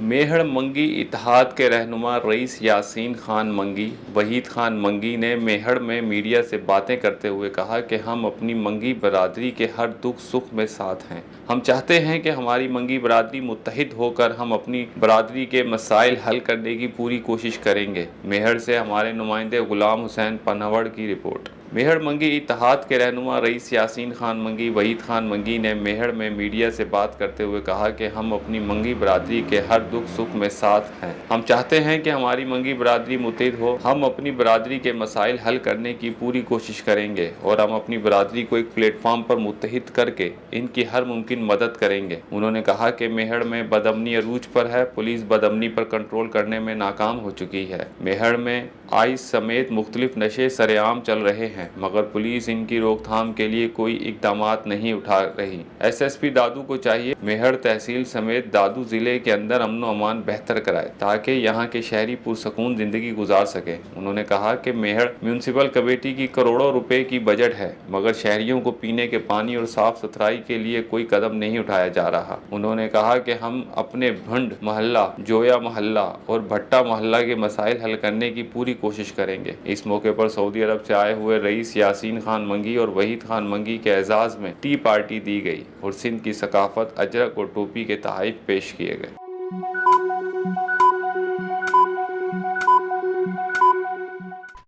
میہر منگی اتحاد کے رہنما رئیس یاسین خان منگی وحید خان منگی نے میہر میں میڈیا سے باتیں کرتے ہوئے کہا کہ ہم اپنی منگی برادری کے ہر دکھ سکھ میں ساتھ ہیں۔ ہم چاہتے ہیں کہ ہماری منگی برادری متحد ہو کر ہم اپنی برادری کے مسائل حل کرنے کی پوری کوشش کریں گے۔ میہر سے ہمارے نمائندے غلام حسین پنہوڑ کی رپورٹ۔ میہر منگی اتحاد کے رہنما رئیس یاسین خان منگی وحید خان منگی نے میہر میں میڈیا سے بات کرتے ہوئے کہا کہ ہم اپنی منگی برادری کے ہر دکھ سکھ میں ساتھ ہیں۔ ہم چاہتے ہیں کہ ہماری منگی برادری متحد ہو، ہم اپنی برادری کے مسائل حل کرنے کی پوری کوشش کریں گے اور ہم اپنی برادری کو ایک پلیٹ فارم پر متحد کر کے ان کی ہر ممکن مدد کریں گے۔ انہوں نے کہا کہ میہر میں بدامنی عروج پر ہے، پولیس بدامنی پر کنٹرول کرنے میں ناکام ہو چکی ہے۔ میہر میں آئس سمیت مختلف نشے سرے عام چل رہے ہیں مگر پولیس ان کی روک تھام کے لیے کوئی اقدامات نہیں اٹھا رہی۔ ایس ایس پی دادو کو چاہیے میہر تحصیل سمیت دادو ضلع کے اندر امن و امان بہتر کرائے تاکہ یہاں کے شہری پرسکون زندگی گزار سکیں۔ انہوں نے کہا کہ میہر میونسپل کمیٹی کی کروڑوں روپے کی بجٹ ہے مگر شہریوں کو پینے کے پانی اور صاف ستھرائی کے لیے کوئی قدم نہیں اٹھایا جا رہا۔ انہوں نے کہا کہ ہم اپنے بھنڈ محلہ، جویا محلہ اور بھٹا محلہ کے مسائل حل کرنے کی پوری کوشش کریں گے۔ اس موقع پر سعودی عرب سے آئے ہوئے رئیس یاسین خان منگی اور وحید خان منگی کے اعزاز میں ٹی پارٹی دی گئی اور سندھ کی ثقافت اجرک اور ٹوپی کے تحائف پیش کیے گئے۔